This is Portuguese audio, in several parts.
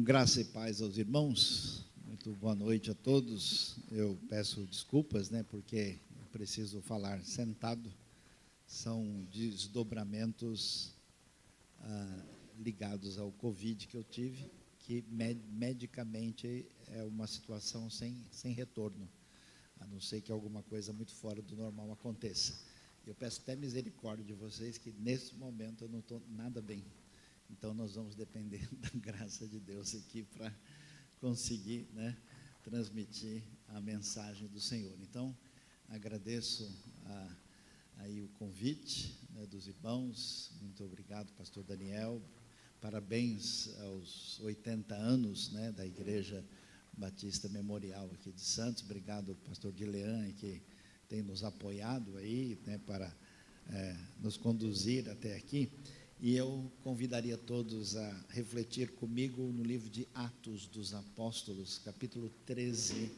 Graça e paz aos irmãos, muito boa noite a todos. Eu peço desculpas, porque eu preciso falar sentado, são desdobramentos ligados ao Covid que eu tive, que medicamente é uma situação sem retorno, a não ser que alguma coisa muito fora do normal aconteça. Eu peço até misericórdia de vocês, que nesse momento eu não estou nada bem. Então, nós vamos depender da graça de Deus aqui para conseguir transmitir a mensagem do Senhor. Então, agradeço aí o convite dos irmãos. Muito obrigado, pastor Daniel. Parabéns aos 80 anos da Igreja Batista Memorial aqui de Santos. Obrigado, pastor Guilherme, que tem nos apoiado aí para nos conduzir até aqui. E eu convidaria todos a refletir comigo no livro de Atos dos Apóstolos, capítulo 13,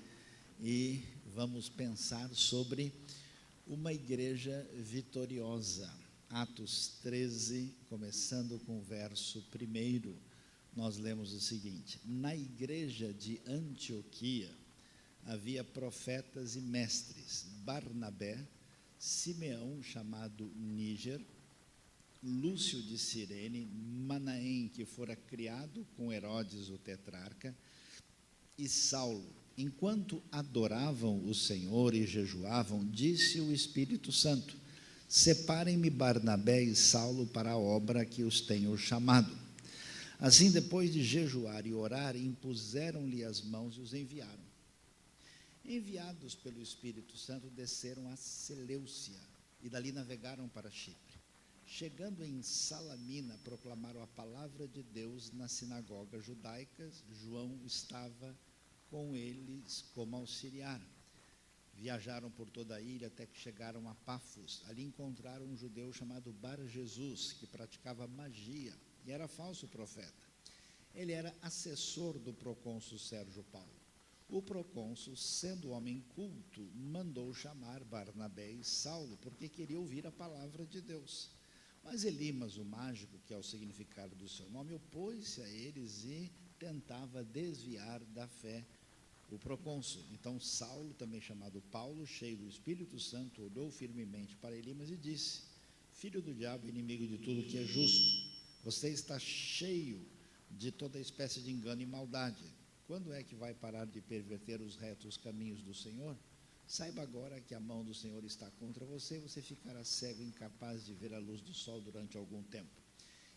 e vamos pensar sobre uma igreja vitoriosa. Atos 13, começando com o verso 1, nós lemos o seguinte: na igreja de Antioquia havia profetas e mestres, Barnabé, Simeão, chamado Níger, Lúcio de Cirene, Manaém, que fora criado com Herodes o tetrarca, e Saulo. Enquanto adoravam o Senhor e jejuavam, disse o Espírito Santo: separem-me Barnabé e Saulo para a obra que os tenho chamado. Assim, depois de jejuar e orar, impuseram-lhe as mãos e os enviaram. Enviados pelo Espírito Santo, desceram a Seleucia e dali navegaram para Chipre. Chegando em Salamina, proclamaram a palavra de Deus na sinagoga judaica. João estava com eles como auxiliar. Viajaram por toda a ilha até que chegaram a Pafos. Ali encontraram um judeu chamado Bar-Jesus, que praticava magia e era falso profeta. Ele era assessor do procônsul Sérgio Paulo. O procônsul, sendo homem culto, mandou chamar Barnabé e Saulo, porque queria ouvir a palavra de Deus. Mas Elimas, o mágico, que é o significado do seu nome, opôs-se a eles e tentava desviar da fé o procônsul. Então Saulo, também chamado Paulo, cheio do Espírito Santo, olhou firmemente para Elimas e disse: filho do diabo, inimigo de tudo que é justo, você está cheio de toda espécie de engano e maldade. Quando é que vai parar de perverter os retos caminhos do Senhor? Saiba agora que a mão do Senhor está contra você, você ficará cego, incapaz de ver a luz do sol durante algum tempo.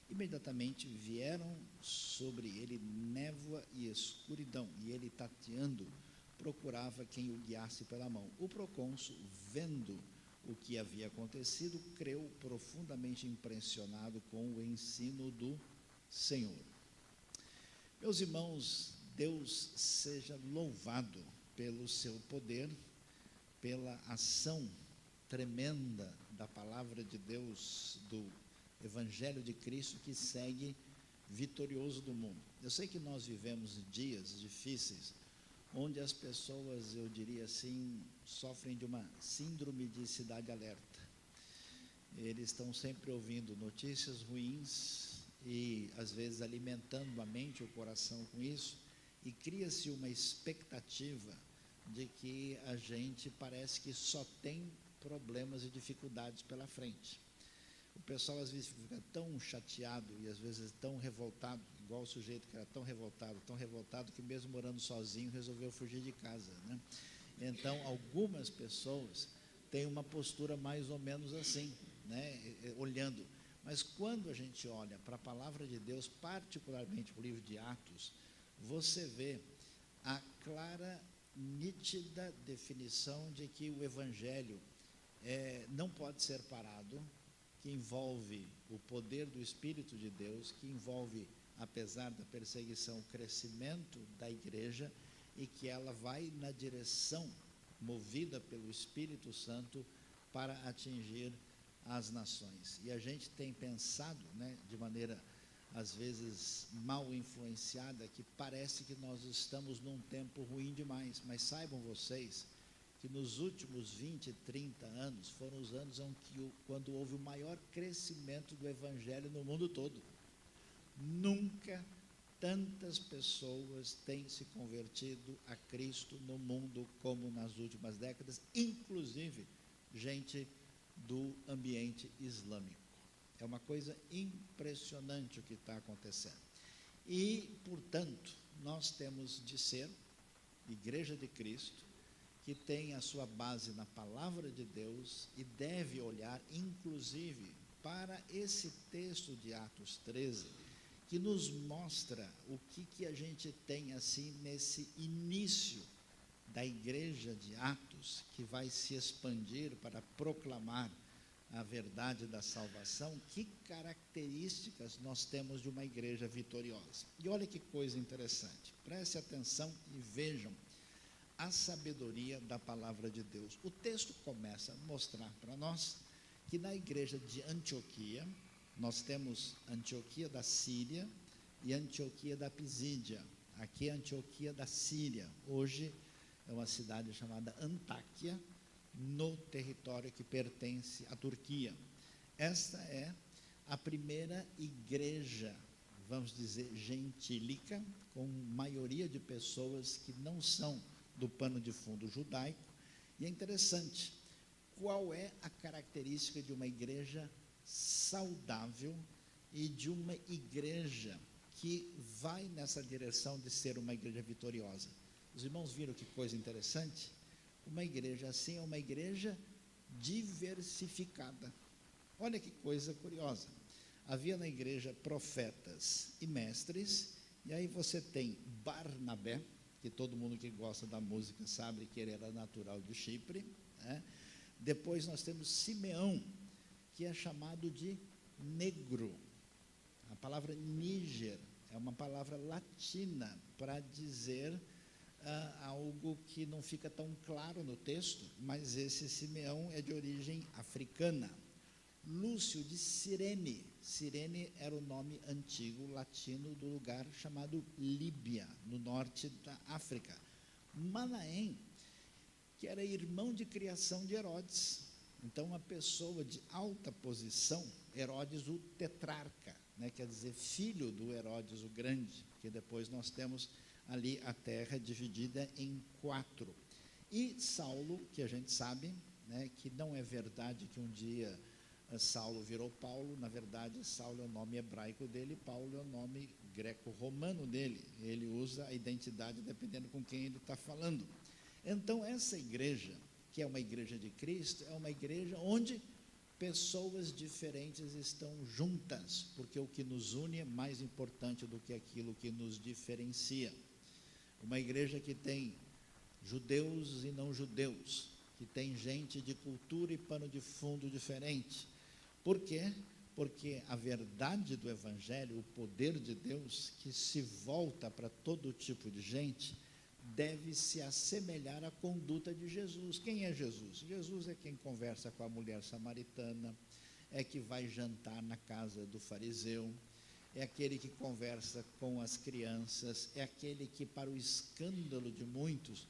Imediatamente vieram sobre ele névoa e escuridão, e ele, tateando, procurava quem o guiasse pela mão. O procônsul, vendo o que havia acontecido, creu, profundamente impressionado com o ensino do Senhor. Meus irmãos, Deus seja louvado pelo seu poder, pela ação tremenda da palavra de Deus, do Evangelho de Cristo, que segue vitorioso do mundo. Eu sei que nós vivemos dias difíceis, onde as pessoas, eu diria assim, sofrem de uma síndrome de cidade alerta. Eles estão sempre ouvindo notícias ruins e, às vezes, alimentando a mente e o coração com isso, e cria-se uma expectativa de que a gente parece que só tem problemas e dificuldades pela frente. O pessoal às vezes fica tão chateado e às vezes tão revoltado, igual o sujeito que era tão revoltado que mesmo morando sozinho resolveu fugir de casa, Então, algumas pessoas têm uma postura mais ou menos assim, olhando. Mas quando a gente olha para a palavra de Deus, particularmente para o livro de Atos, você vê a clara, nítida definição de que o Evangelho não pode ser parado, que envolve o poder do Espírito de Deus, que envolve, apesar da perseguição, o crescimento da igreja, e que ela vai na direção movida pelo Espírito Santo para atingir as nações. E a gente tem pensado, de maneira às vezes mal influenciada, que parece que nós estamos num tempo ruim demais, mas saibam vocês que nos últimos 20, 30 anos foram os anos quando houve o maior crescimento do Evangelho no mundo todo. Nunca tantas pessoas têm se convertido a Cristo no mundo como nas últimas décadas, inclusive gente do ambiente islâmico. É uma coisa impressionante o que está acontecendo. E, portanto, nós temos de ser Igreja de Cristo, que tem a sua base na Palavra de Deus e deve olhar, inclusive, para esse texto de Atos 13, que nos mostra o que a gente tem assim nesse início da igreja de Atos, que vai se expandir para proclamar a verdade da salvação. Que características nós temos de uma igreja vitoriosa? E olha que coisa interessante, preste atenção e vejam a sabedoria da palavra de Deus. O texto começa a mostrar para nós que na igreja de Antioquia, nós temos Antioquia da Síria e Antioquia da Pisídia. Aqui é Antioquia da Síria, hoje é uma cidade chamada Antáquia, no território que pertence à Turquia. Esta é a primeira igreja, vamos dizer, gentílica, com maioria de pessoas que não são do pano de fundo judaico. E é interessante, qual é a característica de uma igreja saudável e de uma igreja que vai nessa direção de ser uma igreja vitoriosa? Os irmãos viram que coisa interessante? Uma igreja assim é uma igreja diversificada. Olha que coisa curiosa. Havia na igreja profetas e mestres, e aí você tem Barnabé, que todo mundo que gosta da música sabe que ele era natural de Chipre, né? Depois nós temos Simeão, que é chamado de negro. A palavra Níger é uma palavra latina para dizer algo que não fica tão claro no texto, mas esse Simeão é de origem africana. Lúcio de Cirene. Cirene era o nome antigo latino do lugar chamado Líbia, no norte da África. Manaém, que era irmão de criação de Herodes. Então, uma pessoa de alta posição, Herodes o tetrarca, né, quer dizer, filho do Herodes o Grande, que depois nós temos ali a terra dividida em 4. E Saulo, que a gente sabe, né, que não é verdade que um dia Saulo virou Paulo. Na verdade, Saulo é o nome hebraico dele, Paulo é o nome greco-romano dele. Ele usa a identidade dependendo com quem ele está falando. Então, essa igreja, que é uma igreja de Cristo, é uma igreja onde pessoas diferentes estão juntas, porque o que nos une é mais importante do que aquilo que nos diferencia. Uma igreja que tem judeus e não judeus, que tem gente de cultura e pano de fundo diferente. Por quê? Porque a verdade do Evangelho, o poder de Deus, que se volta para todo tipo de gente, deve se assemelhar à conduta de Jesus. Quem é Jesus? Jesus é quem conversa com a mulher samaritana, é que vai jantar na casa do fariseu, é aquele que conversa com as crianças, é aquele que, para o escândalo de muitos,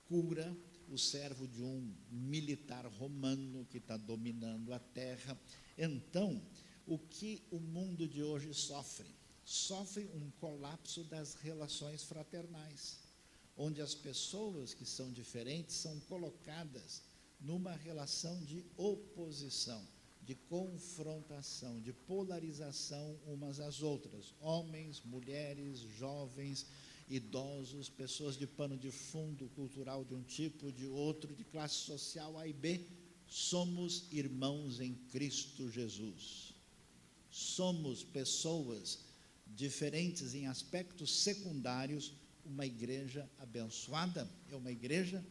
cura o servo de um militar romano que está dominando a terra. Então, o que o mundo de hoje sofre? Sofre um colapso das relações fraternais, onde as pessoas que são diferentes são colocadas numa relação de oposição, de confrontação, de polarização umas às outras. Homens, mulheres, jovens, idosos, pessoas de pano de fundo cultural de um tipo, de outro, de classe social A e B, somos irmãos em Cristo Jesus. Somos pessoas diferentes em aspectos secundários. Uma igreja abençoada é uma igreja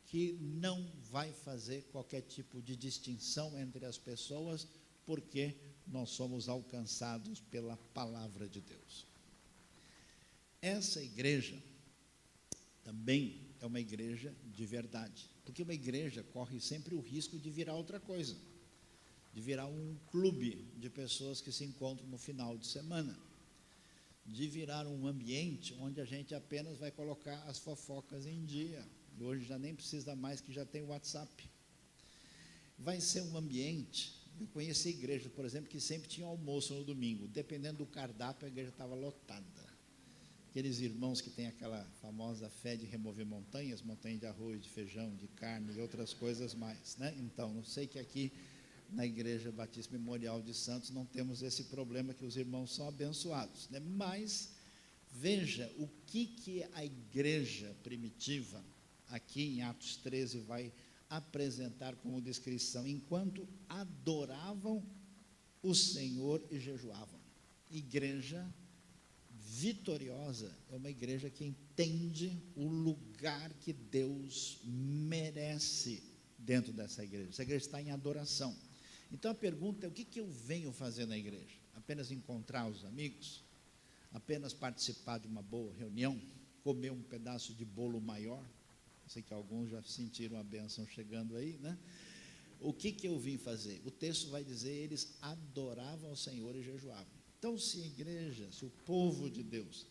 que não vai fazer qualquer tipo de distinção entre as pessoas, porque nós somos alcançados pela palavra de Deus. Essa igreja também é uma igreja de verdade, porque uma igreja corre sempre o risco de virar outra coisa, de virar um clube de pessoas que se encontram no final de semana, de virar um ambiente onde a gente apenas vai colocar as fofocas em dia. E hoje já nem precisa mais, que já tem o WhatsApp. Vai ser um ambiente. Eu conheci igreja, por exemplo, que sempre tinha almoço no domingo. Dependendo do cardápio, a igreja estava lotada. aqueles irmãos que têm aquela famosa fé de remover montanhas, montanha de arroz, de feijão, de carne e outras coisas mais, né? Então, não sei que aqui na Igreja Batista Memorial de Santos não temos esse problema, que os irmãos são abençoados, né? Mas veja o que a igreja primitiva, aqui em Atos 13, vai apresentar como descrição: enquanto adoravam o Senhor e jejuavam. Igreja vitoriosa é uma igreja que entende o lugar que Deus merece dentro dessa igreja. Essa igreja está em adoração. Então a pergunta é: o que eu venho fazer na igreja? Apenas encontrar os amigos? Apenas participar de uma boa reunião? Comer um pedaço de bolo maior? Sei que alguns já sentiram a bênção chegando aí, né? O que eu vim fazer? O texto vai dizer: eles adoravam ao Senhor e jejuavam. Então, se a igreja, se o povo de Deus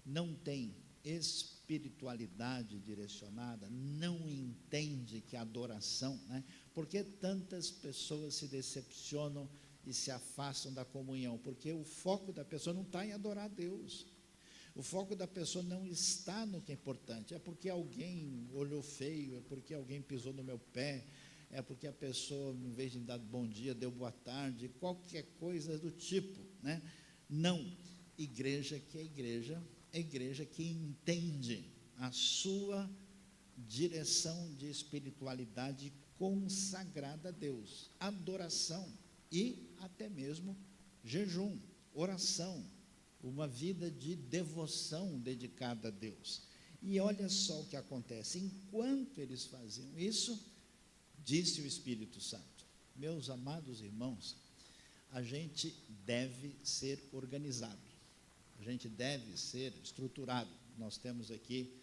não tem espiritualidade direcionada, não entende que a adoração, né? Por que tantas pessoas se decepcionam e se afastam da comunhão? Porque o foco da pessoa não está em adorar a Deus. O foco da pessoa não está no que é importante. É porque alguém olhou feio, é porque alguém pisou no meu pé, é porque a pessoa, em vez de dar bom dia, deu boa tarde, qualquer coisa do tipo, né? Não. Igreja que é igreja que entende a sua direção de espiritualidade consagrada a Deus, adoração e até mesmo jejum, oração, uma vida de devoção dedicada a Deus. E olha só o que acontece: enquanto eles faziam isso, disse o Espírito Santo. Meus amados irmãos, a gente deve ser organizado, a gente deve ser estruturado. Nós temos aqui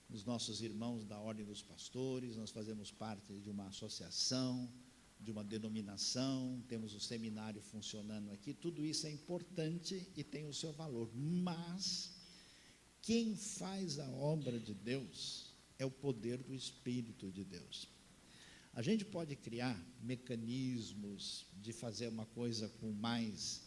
os nossos irmãos da Ordem dos Pastores, nós fazemos parte de uma associação, de uma denominação, temos o seminário funcionando aqui. Tudo isso é importante e tem o seu valor, mas quem faz a obra de Deus é o poder do Espírito de Deus. A gente pode criar mecanismos de fazer uma coisa com mais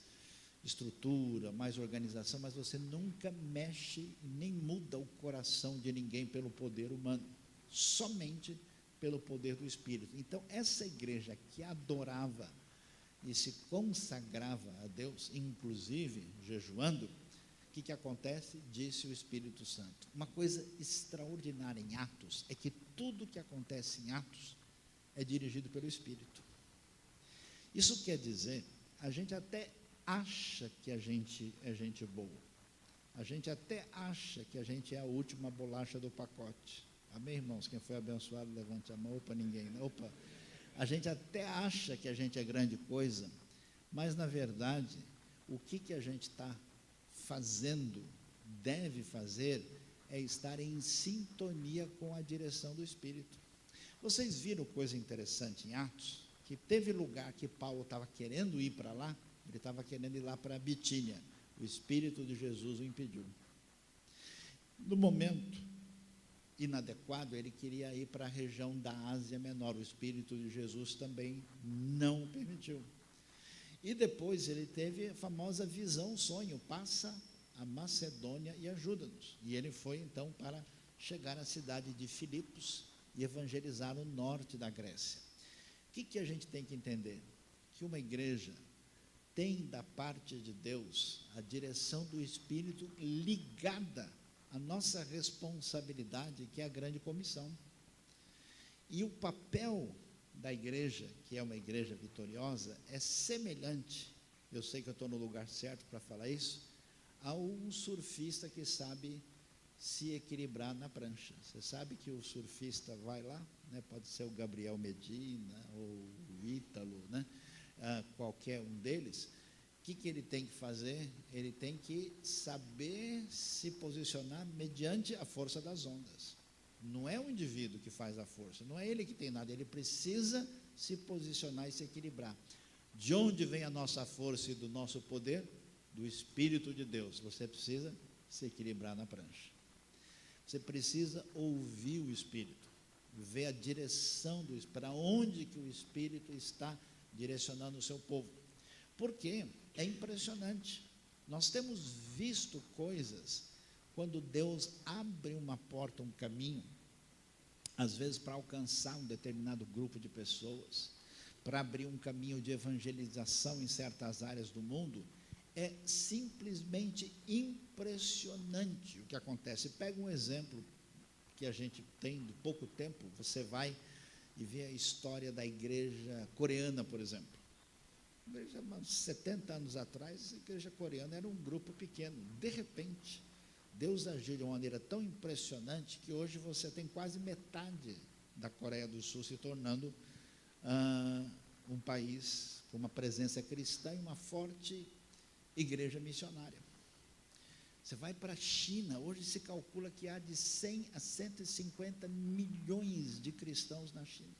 estrutura, mais organização, mas você nunca mexe nem muda o coração de ninguém pelo poder humano, somente pelo poder do Espírito. Então, essa igreja que adorava e se consagrava a Deus, inclusive jejuando, o que acontece? Disse o Espírito Santo. Uma coisa extraordinária em Atos é que tudo que acontece em Atos é dirigido pelo Espírito. Isso quer dizer, a gente até acha que a gente é gente boa, a gente até acha que a gente é a última bolacha do pacote. Amém, irmãos? Quem foi abençoado, levante a mão. Opa, ninguém, né? Opa. A gente até acha que a gente é grande coisa, mas na verdade, o que a gente está fazendo, deve fazer, é estar em sintonia com a direção do Espírito. Vocês viram coisa interessante em Atos? Que teve lugar que Paulo estava querendo ir para lá, ele estava querendo ir lá para Bitínia, o Espírito de Jesus o impediu. No momento inadequado, ele queria ir para a região da Ásia Menor, o Espírito de Jesus também não permitiu. E depois ele teve a famosa visão, sonho: passa a Macedônia e ajuda-nos. E ele foi então para chegar à cidade de Filipos e evangelizar o norte da Grécia. O que a gente tem que entender? Que uma igreja tem da parte de Deus a direção do Espírito ligada à nossa responsabilidade, que é a grande comissão. E o papel da igreja, que é uma igreja vitoriosa, é semelhante, eu sei que eu estou no lugar certo para falar isso, a um surfista que sabe se equilibrar na prancha. Você sabe que o surfista vai lá, né, pode ser o Gabriel Medina ou o Ítalo, né, qualquer um deles. O que ele tem que fazer? Ele tem que saber se posicionar mediante a força das ondas. Não é o indivíduo que faz a força, não é ele que tem nada, ele precisa se posicionar e se equilibrar. De onde vem a nossa força e do nosso poder? Do Espírito de Deus. Você precisa se equilibrar na prancha. Você precisa ouvir o Espírito, ver a direção do Espírito, para onde que o Espírito está direcionando o seu povo. Porque é impressionante, nós temos visto coisas quando Deus abre uma porta, um caminho, às vezes para alcançar um determinado grupo de pessoas, para abrir um caminho de evangelização em certas áreas do mundo, é simplesmente impressionante o que acontece. Pega um exemplo que a gente tem de pouco tempo, você vai e vê a história da igreja coreana, por exemplo. Uns 70 anos atrás, a igreja coreana era um grupo pequeno. De repente, Deus agiu de uma maneira tão impressionante que hoje você tem quase metade da Coreia do Sul se tornando um país com uma presença cristã e uma forte igreja missionária. Você vai para a China, hoje se calcula que há de 100 a 150 milhões de cristãos na China,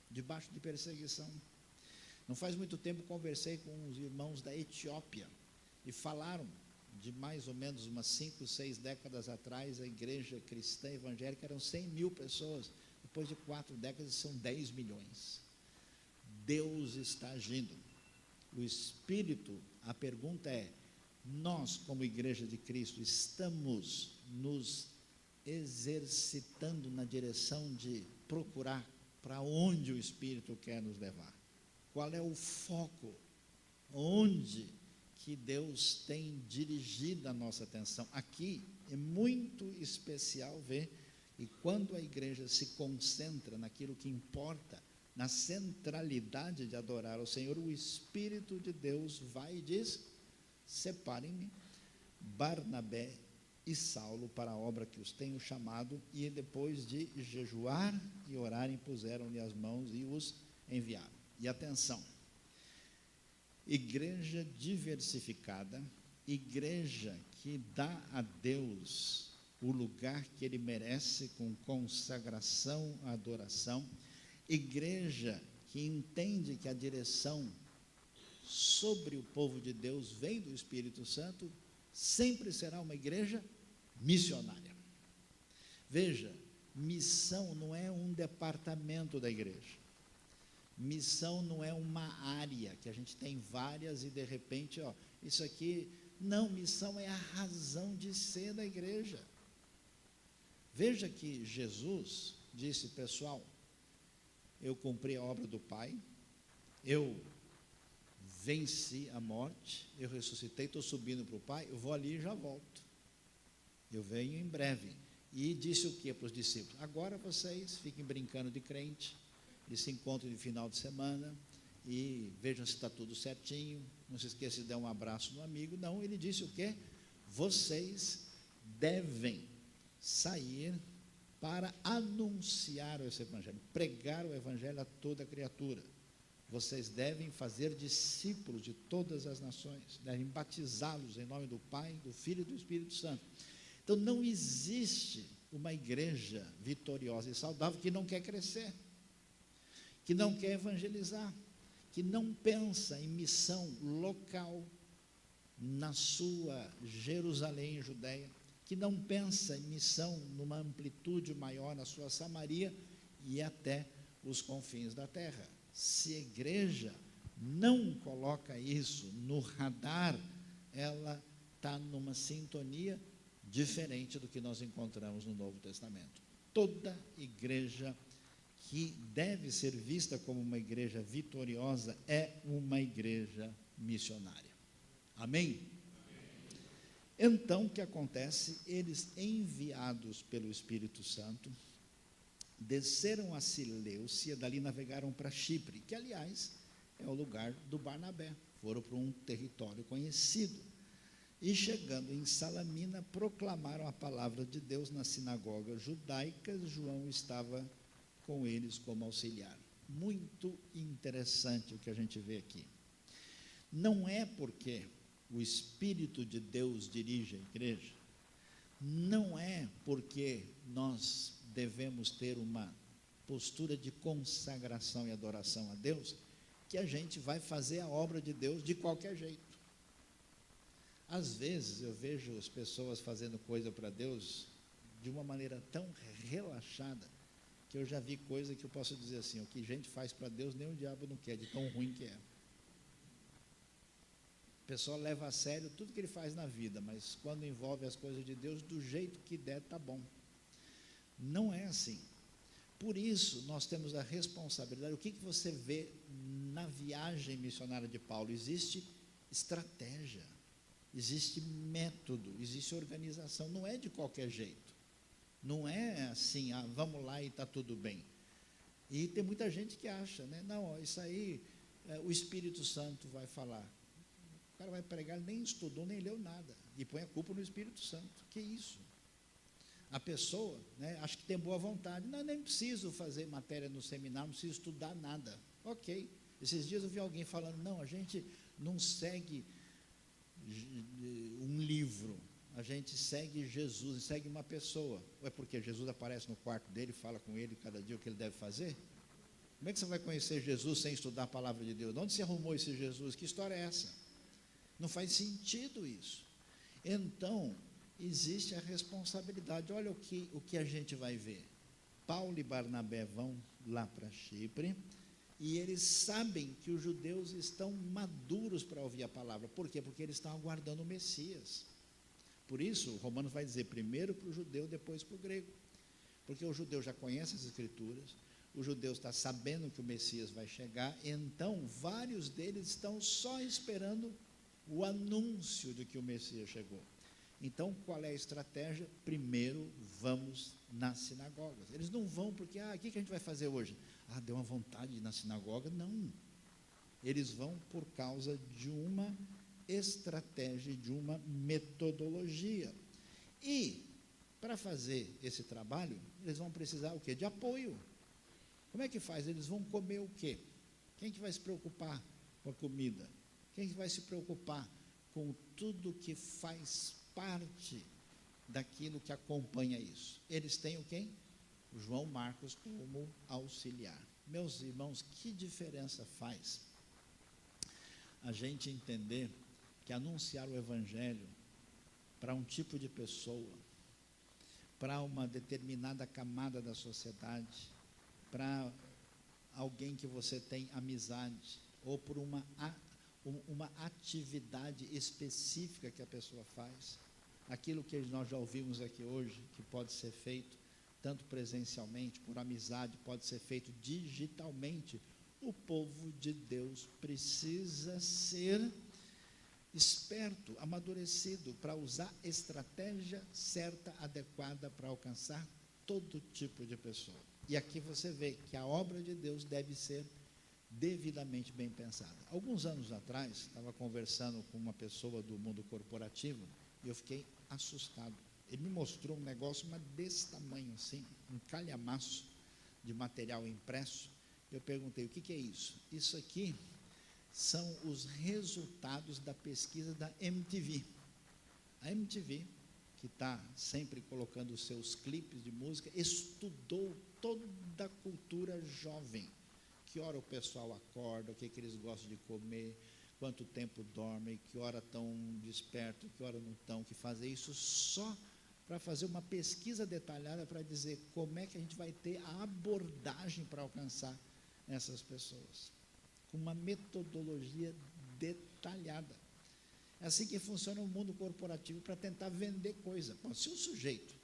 debaixo de perseguição. Não faz muito tempo conversei com os irmãos da Etiópia e falaram de mais ou menos umas 5, 6 décadas atrás, a igreja cristã evangélica eram 100 mil pessoas, depois de 4 décadas são 10 milhões. Deus está agindo. O Espírito, a pergunta é, nós como igreja de Cristo estamos nos exercitando na direção de procurar para onde o Espírito quer nos levar? Qual é o foco? Onde que Deus tem dirigido a nossa atenção? Aqui é muito especial ver, e quando a igreja se concentra naquilo que importa, na centralidade de adorar ao Senhor, o Espírito de Deus vai e diz: separem-me Barnabé e Saulo para a obra que os tenho chamado. E depois de jejuar e orarem, puseram-lhe as mãos e os enviaram. E atenção, igreja diversificada, igreja que dá a Deus o lugar que Ele merece com consagração, adoração, igreja que entende que a direção sobre o povo de Deus vem do Espírito Santo, sempre será uma igreja missionária. Veja, missão não é um departamento da igreja. Missão não é uma área que a gente tem várias e de repente, isso aqui, não, missão é a razão de ser da igreja. Veja que Jesus disse, pessoal, eu cumpri a obra do Pai, eu venci a morte, eu ressuscitei, estou subindo para o Pai, eu vou ali e já volto, eu venho em breve. E disse o que para os discípulos? Agora vocês fiquem brincando de crente, e se encontrem de final de semana, e vejam se está tudo certinho, não se esqueça de dar um abraço no amigo. Não, ele disse o quê? Vocês devem sair para anunciar esse evangelho, pregar o evangelho a toda criatura. Vocês devem fazer discípulos de todas as nações, devem batizá-los em nome do Pai, do Filho e do Espírito Santo. Então não existe uma igreja vitoriosa e saudável que não quer crescer, que não quer evangelizar, que não pensa em missão local na sua Jerusalém, Judéia, que não pensa em missão numa amplitude maior na sua Samaria e até os confins da terra. Se a igreja não coloca isso no radar, ela está numa sintonia diferente do que nós encontramos no Novo Testamento. Toda igreja que deve ser vista como uma igreja vitoriosa é uma igreja missionária. Amém? Então, o que acontece? Eles, enviados pelo Espírito Santo, desceram a Seleucia, dali navegaram para Chipre, que, aliás, é o lugar do Barnabé. Foram para um território conhecido. E, chegando em Salamina, proclamaram a palavra de Deus nas sinagogas judaicas. João estava com eles como auxiliar. Muito interessante o que a gente vê aqui. Não é porque o Espírito de Deus dirige a igreja, não é porque nós devemos ter uma postura de consagração e adoração a Deus, que a gente vai fazer a obra de Deus de qualquer jeito. Às vezes eu vejo as pessoas fazendo coisa para Deus de uma maneira tão relaxada, que eu já vi coisa que eu posso dizer assim, o que gente faz para Deus, nem o diabo não quer, de tão ruim que é. O pessoal leva a sério tudo que ele faz na vida, mas quando envolve as coisas de Deus, do jeito que der, está bom. Não é assim. Por isso, nós temos a responsabilidade. O que você vê na viagem missionária de Paulo? Existe estratégia, existe método, existe organização. Não é de qualquer jeito. Não é assim, vamos lá e está tudo bem. E tem muita gente que acha, né? Não, isso aí, o Espírito Santo vai falar. O cara vai pregar, ele nem estudou, nem leu nada. E põe a culpa no Espírito Santo. Que isso? A pessoa, né, acha que tem boa vontade. Não, nem preciso fazer matéria no seminário, não preciso estudar nada. Ok. Esses dias eu vi alguém falando, não, a gente não segue um livro, a gente segue Jesus, segue uma pessoa. Ou é porque Jesus aparece no quarto dele, fala com ele cada dia o que ele deve fazer? Como é que você vai conhecer Jesus sem estudar a palavra de Deus? De onde você arrumou esse Jesus? Que história é essa? Não faz sentido isso. Então, existe a responsabilidade. Olha o que a gente vai ver. Paulo e Barnabé vão lá para Chipre, e eles sabem que os judeus estão maduros para ouvir a palavra. Por quê? Porque eles estão aguardando o Messias. Por isso, Romanos vai dizer primeiro para o judeu, depois para o grego. Porque o judeu já conhece as Escrituras, o judeu está sabendo que o Messias vai chegar, então vários deles estão só esperando o anúncio de que o Messias chegou. Então, qual é a estratégia? Primeiro, vamos nas sinagogas. Eles não vão porque, o que a gente vai fazer hoje? Deu uma vontade de ir na sinagoga? Não. Eles vão por causa de uma estratégia, de uma metodologia. E, para fazer esse trabalho, eles vão precisar o quê? De apoio. Como é que faz? Eles vão comer o quê? Quem que vai se preocupar com a comida? Quem que vai se preocupar com tudo que faz parte daquilo que acompanha isso? Eles têm o quê? O João Marcos como auxiliar. Meus irmãos, que diferença faz a gente entender que anunciar o Evangelho para um tipo de pessoa, para uma determinada camada da sociedade, para alguém que você tem amizade, ou por uma atividade específica que a pessoa faz, aquilo que nós já ouvimos aqui hoje, que pode ser feito tanto presencialmente, por amizade, pode ser feito digitalmente. O povo de Deus precisa ser esperto, amadurecido, para usar estratégia certa, adequada, para alcançar todo tipo de pessoa. E aqui você vê que a obra de Deus deve ser devidamente bem pensada. Alguns anos atrás, estava conversando com uma pessoa do mundo corporativo, e eu fiquei assustado. Ele me mostrou um negócio, mas desse tamanho assim, um calhamaço de material impresso. Eu perguntei, o que é isso? Isso aqui são os resultados da pesquisa da MTV. A MTV, que está sempre colocando os seus clipes de música, estudou toda a cultura jovem. Que hora o pessoal acorda, o que eles gostam de comer, quanto tempo dormem, que hora estão despertos, que hora não estão, que fazem isso só para fazer uma pesquisa detalhada para dizer como é que a gente vai ter a abordagem para alcançar essas pessoas, com uma metodologia detalhada. É assim que funciona o mundo corporativo para tentar vender coisa. Bom, se um sujeito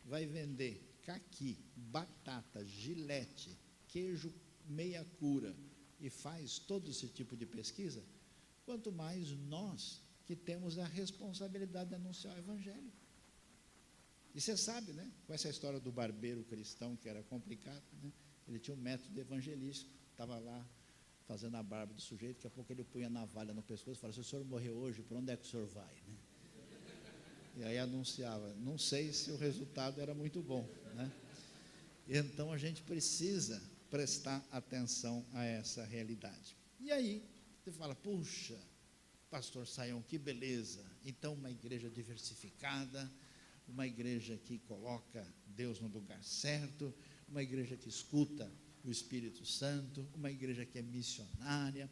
vai vender caqui, batata, gilete, queijo meia cura e faz todo esse tipo de pesquisa, quanto mais nós que temos a responsabilidade de anunciar o Evangelho. E você sabe, né, com essa história do barbeiro cristão, que era complicado, né, ele tinha um método evangelístico, estava lá fazendo a barba do sujeito, daqui a pouco ele punha a navalha no pescoço e falava, se o senhor morrer hoje, para onde é que o senhor vai? Né? E aí anunciava, não sei se o resultado era muito bom, né? Então a gente precisa prestar atenção a essa realidade. E aí, você fala, puxa, pastor Sayão, que beleza, então uma igreja diversificada, uma igreja que coloca Deus no lugar certo, uma igreja que escuta o Espírito Santo, uma igreja que é missionária,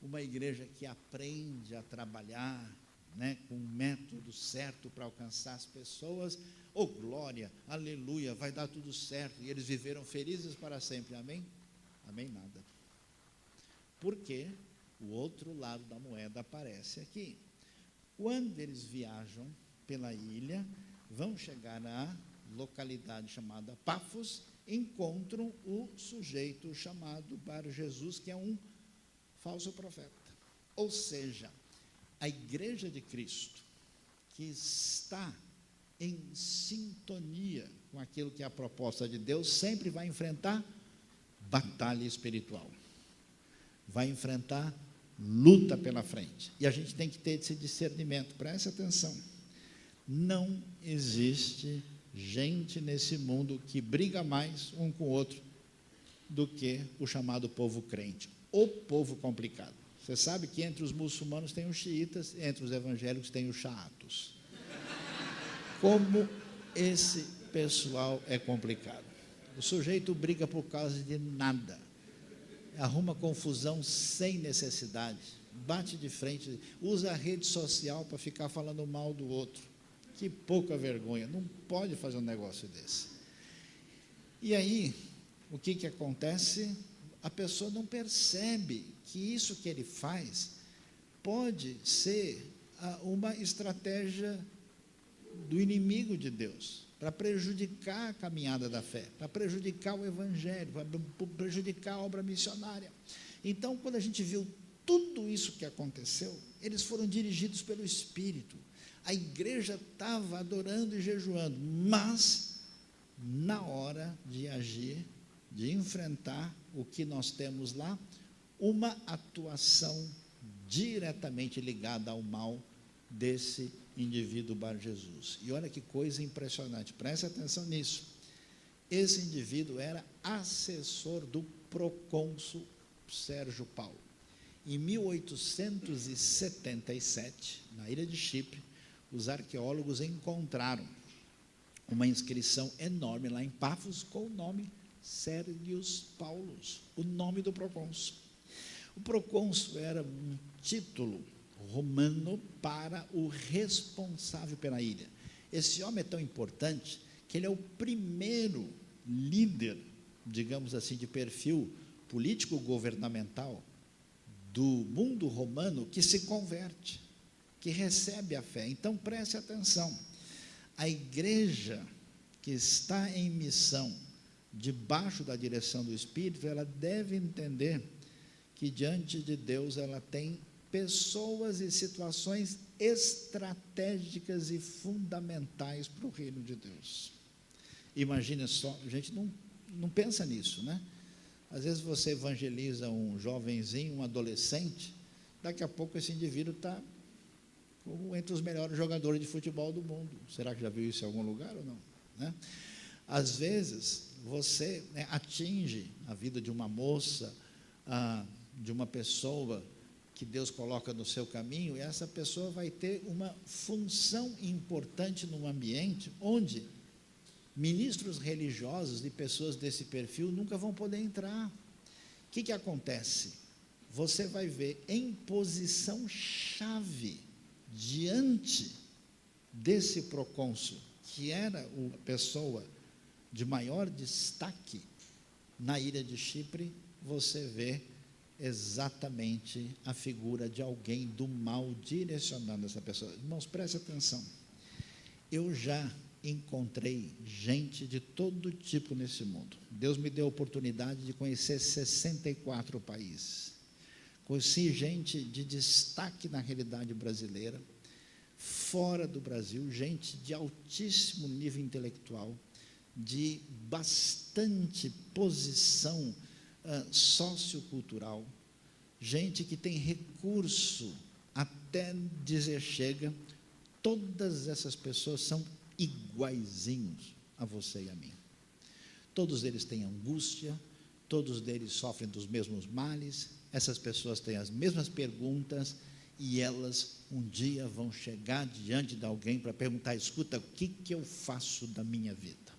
uma igreja que aprende a trabalhar, né, com um método certo para alcançar as pessoas. Oh glória, aleluia, vai dar tudo certo, e eles viveram felizes para sempre, amém? Amém nada, porque o outro lado da moeda aparece aqui. Quando eles viajam pela ilha, vão chegar à localidade chamada Pafos, encontram o sujeito chamado Bar Jesus, que é um falso profeta. Ou seja, a igreja de Cristo, que está em sintonia com aquilo que é a proposta de Deus, sempre vai enfrentar batalha espiritual, vai enfrentar luta pela frente, e a gente tem que ter esse discernimento. Preste atenção, não existe gente nesse mundo que briga mais um com o outro do que o chamado povo crente, o povo complicado. Você sabe que entre os muçulmanos tem os xiitas, entre os evangélicos tem os chaatos. Como esse pessoal é complicado. O sujeito briga por causa de nada, arruma confusão sem necessidade, bate de frente, usa a rede social para ficar falando mal do outro. Que pouca vergonha, não pode fazer um negócio desse. E aí, o que acontece? A pessoa não percebe que isso que ele faz pode ser uma estratégia do inimigo de Deus, para prejudicar a caminhada da fé, para prejudicar o evangelho, para prejudicar a obra missionária. Então, quando a gente viu tudo isso que aconteceu, eles foram dirigidos pelo Espírito. A igreja estava adorando e jejuando, mas na hora de agir, de enfrentar o que nós temos lá, uma atuação diretamente ligada ao mal desse indivíduo Bar Jesus. E olha que coisa impressionante, preste atenção nisso. Esse indivíduo era assessor do procônsul Sérgio Paulo. Em 1877, na ilha de Chipre, os arqueólogos encontraram uma inscrição enorme lá em Pafos com o nome Sérgius Paulus, o nome do procônsul. O procônsul era um título romano para o responsável pela ilha. Esse homem é tão importante que ele é o primeiro líder, digamos assim, de perfil político-governamental do mundo romano que se converte, que recebe a fé. Então, preste atenção, a igreja que está em missão, debaixo da direção do Espírito, ela deve entender que diante de Deus ela tem pessoas e situações estratégicas e fundamentais para o reino de Deus. Imagina só, a gente não pensa nisso, né? Às vezes você evangeliza um jovenzinho, um adolescente, daqui a pouco esse indivíduo está entre os melhores jogadores de futebol do mundo. Será que já viu isso em algum lugar ou não? Né? Às vezes você atinge a vida de uma moça, de uma pessoa que Deus coloca no seu caminho, e essa pessoa vai ter uma função importante num ambiente onde ministros religiosos e pessoas desse perfil nunca vão poder entrar. O que acontece? Você vai ver em posição chave, diante desse procônsul, que era a pessoa de maior destaque na ilha de Chipre, você vê exatamente a figura de alguém do mal direcionando essa pessoa. Irmãos, preste atenção. Eu já encontrei gente de todo tipo nesse mundo. Deus me deu a oportunidade de conhecer 64 países. Conheci gente de destaque na realidade brasileira, fora do Brasil, gente de altíssimo nível intelectual, de bastante posição sociocultural, gente que tem recurso até dizer chega. Todas essas pessoas são iguaizinhos a você e a mim. Todos eles têm angústia, todos eles sofrem dos mesmos males, essas pessoas têm as mesmas perguntas, e elas um dia vão chegar diante de alguém para perguntar: escuta, o que eu faço da minha vida?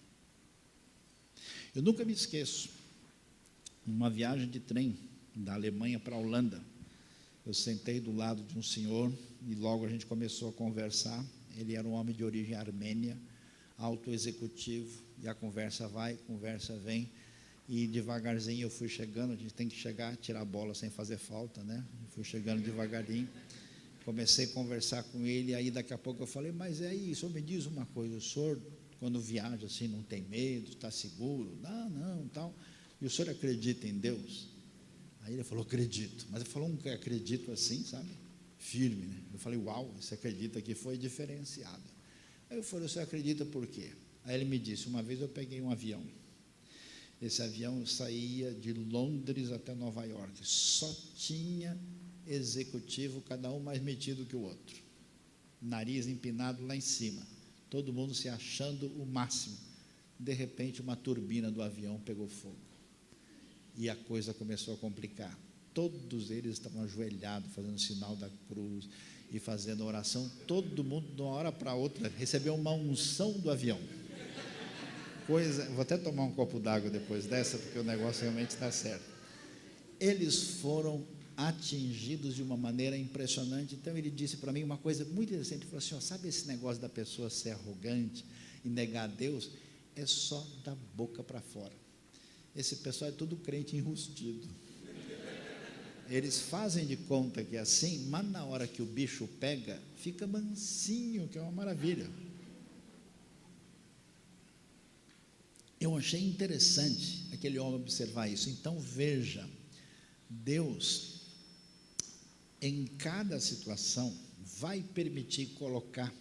Eu nunca me esqueço, numa viagem de trem da Alemanha para a Holanda, eu sentei do lado de um senhor e logo a gente começou a conversar. Ele era um homem de origem armênia, alto executivo, e a conversa vai, conversa vem, e devagarzinho eu fui chegando. A gente tem que chegar, tirar a bola sem fazer falta, né? Eu fui chegando devagarinho, Comecei a conversar com ele, aí daqui a pouco eu falei, mas aí, o senhor me diz uma coisa, o senhor, quando viaja assim, não tem medo, está seguro? Não, tal. E o senhor acredita em Deus? Aí ele falou, acredito. Mas ele falou um que acredito assim, sabe? Firme, né? Eu falei, uau, você acredita que foi diferenciado. Aí eu falei, você acredita por quê? Aí ele me disse, uma vez eu peguei um avião. Esse avião saía de Londres até Nova York. Só tinha executivo, cada um mais metido que o outro. Nariz empinado lá em cima. Todo mundo se achando o máximo. De repente, uma turbina do avião pegou fogo. E a coisa começou a complicar. Todos eles estavam ajoelhados, fazendo sinal da cruz e fazendo oração. Todo mundo, de uma hora para outra, recebeu uma unção do avião. Vou até tomar um copo d'água depois dessa, porque o negócio realmente está certo. Eles foram atingidos de uma maneira impressionante. Então ele disse para mim uma coisa muito interessante. Ele falou assim, sabe esse negócio da pessoa ser arrogante e negar a Deus? É só da boca para fora. Esse pessoal é tudo crente enrustido. Eles fazem de conta que é assim, mas na hora que o bicho pega, fica mansinho, que é uma maravilha. Eu achei interessante aquele homem observar isso. Então veja, Deus, em cada situação, vai permitir colocar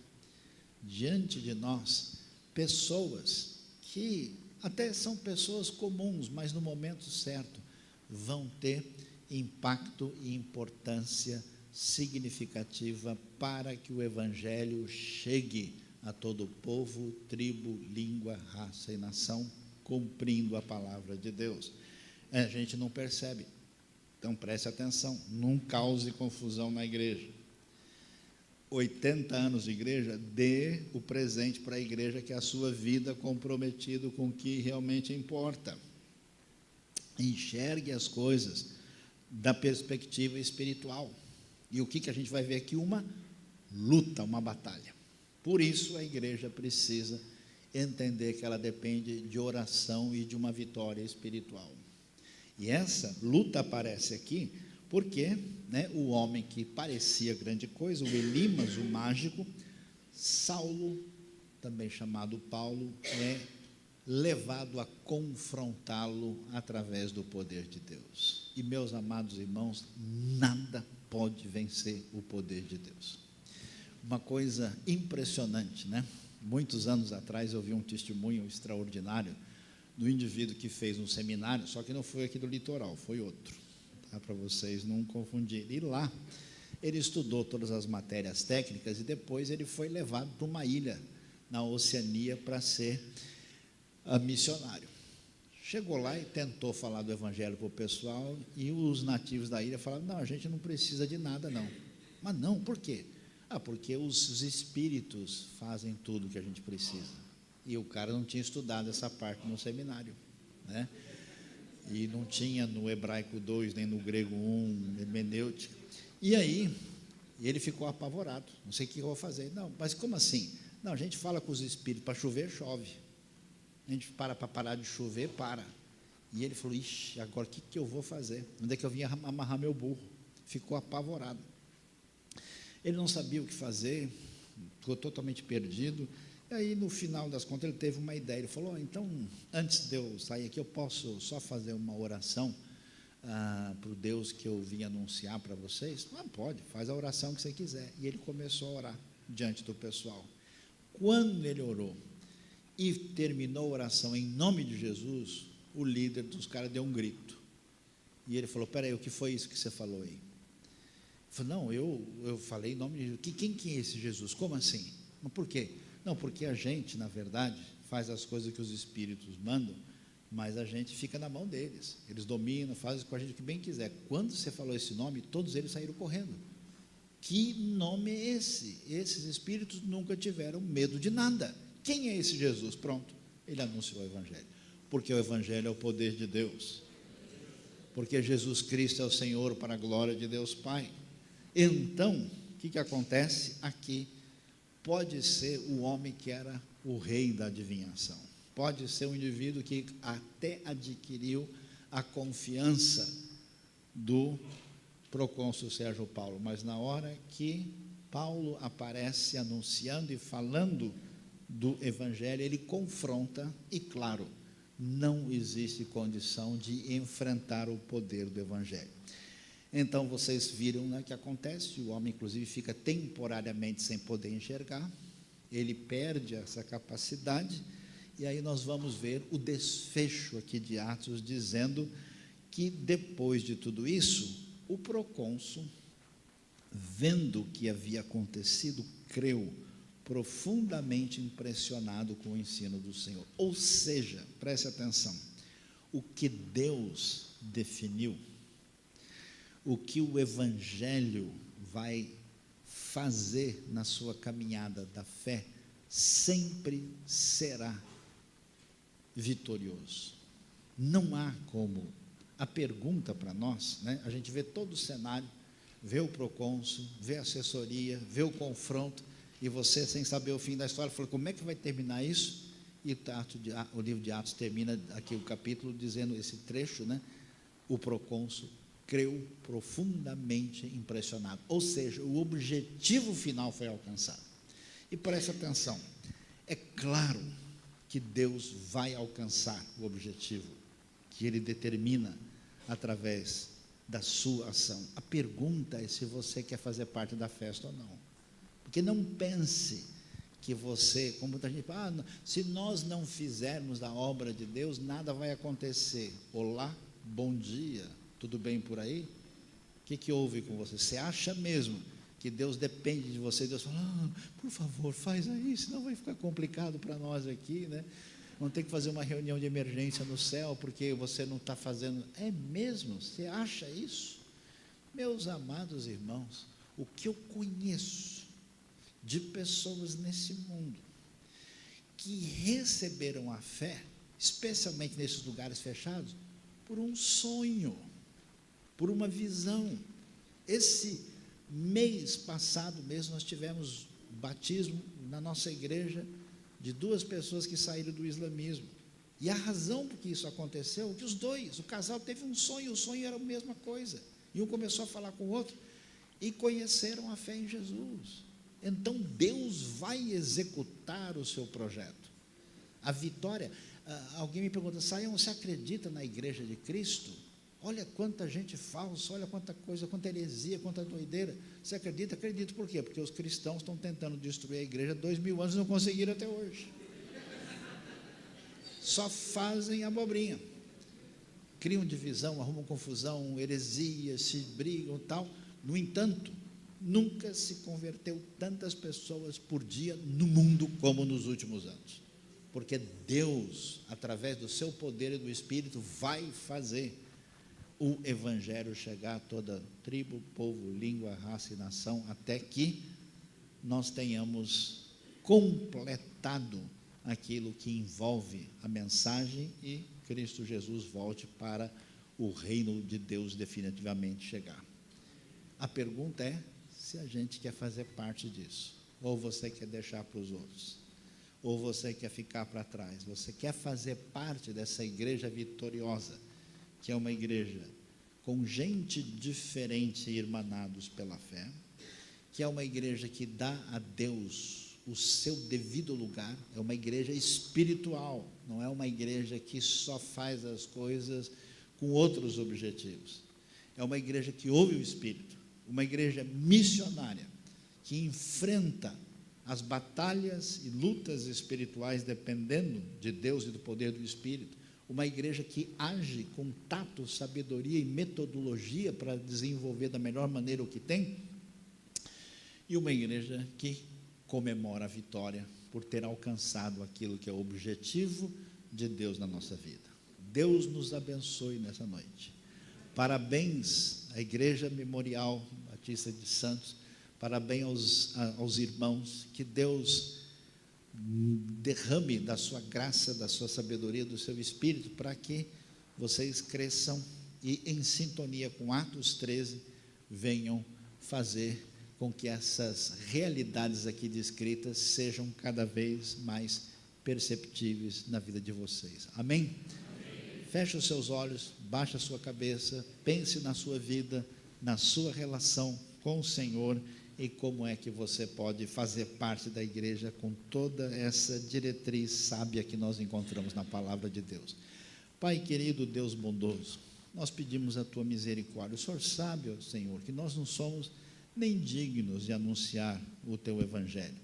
diante de nós pessoas que até são pessoas comuns, mas no momento certo vão ter impacto e importância significativa para que o Evangelho chegue a todo povo, tribo, língua, raça e nação, cumprindo a palavra de Deus. A gente não percebe, então preste atenção, não cause confusão na igreja. 80 anos de igreja, dê o presente para a igreja, que é a sua vida comprometido com o que realmente importa. Enxergue as coisas da perspectiva espiritual. E o que a gente vai ver aqui? Uma luta, uma batalha. Por isso a igreja precisa entender que ela depende de oração e de uma vitória espiritual. E essa luta aparece aqui porque, o homem que parecia grande coisa, o Elimas, o mágico, Saulo, também chamado Paulo, é levado a confrontá-lo através do poder de Deus. E, meus amados irmãos, nada pode vencer o poder de Deus. Uma coisa impressionante, Muitos anos atrás eu vi um testemunho extraordinário do indivíduo que fez um seminário, só que não foi aqui do litoral, foi outro, para vocês não confundirem. E lá ele estudou todas as matérias técnicas e depois ele foi levado para uma ilha na Oceania para ser missionário. Chegou lá e tentou falar do evangelho para o pessoal e os nativos da ilha falaram, não, a gente não precisa de nada não. Mas não, por quê? Porque os espíritos fazem tudo que a gente precisa. E o cara não tinha estudado essa parte no seminário, E não tinha no hebraico 2, nem no grego 1, hermenêutica. E aí, ele ficou apavorado. Não sei o que eu vou fazer. Não, mas como assim? Não, a gente fala com os espíritos, para chover, chove. A gente para parar de chover, para. E ele falou, ixi, agora o que eu vou fazer? Onde é que eu vim amarrar meu burro? Ficou apavorado. Ele não sabia o que fazer, ficou totalmente perdido. E aí, no final das contas, ele teve uma ideia. Ele falou, então, antes de eu sair aqui, eu posso só fazer uma oração para o Deus que eu vim anunciar para vocês? Pode, faz a oração que você quiser. E ele começou a orar diante do pessoal. Quando ele orou e terminou a oração em nome de Jesus, o líder dos caras deu um grito. E ele falou, peraí, o que foi isso que você falou aí? Ele falou, não, eu falei em nome de Jesus. Quem que é esse Jesus? Como assim? Mas por quê? Não, porque a gente, na verdade, faz as coisas que os espíritos mandam, mas a gente fica na mão deles. Eles dominam, fazem com a gente o que bem quiser. Quando você falou esse nome, todos eles saíram correndo. Que nome é esse? Esses espíritos nunca tiveram medo de nada. Quem é esse Jesus? Pronto, ele anunciou o Evangelho. Porque o Evangelho é o poder de Deus. Porque Jesus Cristo é o Senhor para a glória de Deus Pai. Então, o que acontece aqui? Pode ser o homem que era o rei da adivinhação. Pode ser um indivíduo que até adquiriu a confiança do procônsul Sérgio Paulo, mas na hora que Paulo aparece anunciando e falando do Evangelho, ele confronta, e claro, não existe condição de enfrentar o poder do Evangelho. Então vocês viram, né, que acontece, o homem inclusive fica temporariamente sem poder enxergar, ele perde essa capacidade, e aí nós vamos ver o desfecho aqui de Atos, dizendo que depois de tudo isso, o procônsul, vendo o que havia acontecido, creu, profundamente impressionado com o ensino do Senhor. Ou seja, preste atenção, o que Deus definiu, o que o Evangelho vai fazer na sua caminhada da fé, sempre será vitorioso. Não há como. A pergunta para nós, né, a gente vê todo o cenário, vê o procônsul, vê a assessoria, vê o confronto, e você, sem saber o fim da história, fala, como é que vai terminar isso? E o livro de Atos termina aqui o capítulo dizendo esse trecho, né? O procônsul creu profundamente impressionado, ou seja, o objetivo final foi alcançado. E preste atenção, é claro que Deus vai alcançar o objetivo que Ele determina através da sua ação. A pergunta é se você quer fazer parte da festa ou não, porque não pense que você, como muita gente fala, se nós não fizermos a obra de Deus, nada vai acontecer. Olá, bom dia, tudo bem por aí? O que houve com você? Você acha mesmo que Deus depende de você? Deus fala, por favor, faz aí, senão vai ficar complicado para nós aqui, né? Vamos ter que fazer uma reunião de emergência no céu, porque você não está fazendo. É mesmo? Você acha isso? Meus amados irmãos, o que eu conheço de pessoas nesse mundo que receberam a fé, especialmente nesses lugares fechados, por um sonho, por uma visão. Esse mês passado mesmo nós tivemos batismo na nossa igreja de 2 pessoas que saíram do islamismo, e a razão por que isso aconteceu, que o casal teve um sonho, o sonho era a mesma coisa, e um começou a falar com o outro, e conheceram a fé em Jesus. Então Deus vai executar o seu projeto, a vitória. Alguém me pergunta, Saião, você acredita na igreja de Cristo? Olha quanta gente falsa, olha quanta coisa, quanta heresia, quanta doideira. Você acredita? Acredito. Por quê? Porque os cristãos estão tentando destruir a igreja há 2000 anos e não conseguiram até hoje. Só fazem abobrinha. Criam divisão, arrumam confusão, heresia, se brigam e tal. No entanto, nunca se converteu tantas pessoas por dia no mundo como nos últimos anos. Porque Deus, através do seu poder e do Espírito, vai fazer o Evangelho chegar a toda tribo, povo, língua, raça e nação, até que nós tenhamos completado aquilo que envolve a mensagem e Cristo Jesus volte para o reino de Deus definitivamente chegar. A pergunta é se a gente quer fazer parte disso, ou você quer deixar para os outros, ou você quer ficar para trás. Você quer fazer parte dessa igreja vitoriosa, que é uma igreja com gente diferente e irmanados pela fé, que é uma igreja que dá a Deus o seu devido lugar, é uma igreja espiritual, não é uma igreja que só faz as coisas com outros objetivos, é uma igreja que ouve o Espírito, uma igreja missionária, que enfrenta as batalhas e lutas espirituais dependendo de Deus e do poder do Espírito, uma igreja que age com tato, sabedoria e metodologia para desenvolver da melhor maneira o que tem, e uma igreja que comemora a vitória por ter alcançado aquilo que é o objetivo de Deus na nossa vida. Deus nos abençoe nessa noite. Parabéns à Igreja Memorial Batista de Santos, parabéns aos irmãos, que Deus derrame da sua graça, da sua sabedoria, do seu Espírito, para que vocês cresçam e, em sintonia com Atos 13, venham fazer com que essas realidades aqui descritas sejam cada vez mais perceptíveis na vida de vocês. Amém? Amém. Feche os seus olhos, baixe a sua cabeça, pense na sua vida, na sua relação com o Senhor e como é que você pode fazer parte da igreja com toda essa diretriz sábia que nós encontramos na palavra de Deus. Pai querido, Deus bondoso, nós pedimos a tua misericórdia. O Senhor sabe, ó Senhor, que nós não somos nem dignos de anunciar o teu evangelho.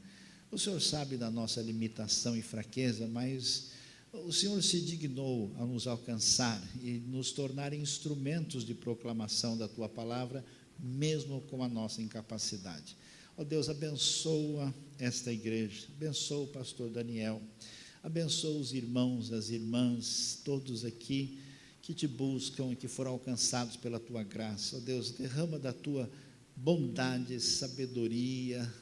O Senhor sabe da nossa limitação e fraqueza, mas o Senhor se dignou a nos alcançar e nos tornar instrumentos de proclamação da tua palavra, mesmo com a nossa incapacidade. Ó Deus, abençoa esta igreja, abençoa o pastor Daniel, abençoa os irmãos, as irmãs, todos aqui que te buscam e que foram alcançados pela tua graça. Ó Deus, derrama da tua bondade, sabedoria,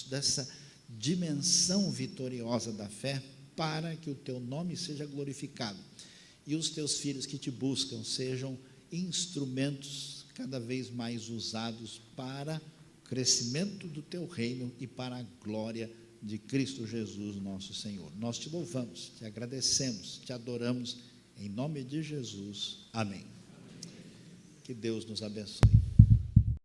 dessa dimensão vitoriosa da fé, para que o teu nome seja glorificado e os teus filhos que te buscam sejam instrumentos cada vez mais usados para o crescimento do teu reino e para a glória de Cristo Jesus, nosso Senhor. Nós te louvamos, te agradecemos, te adoramos, em nome de Jesus. Amém. Que Deus nos abençoe.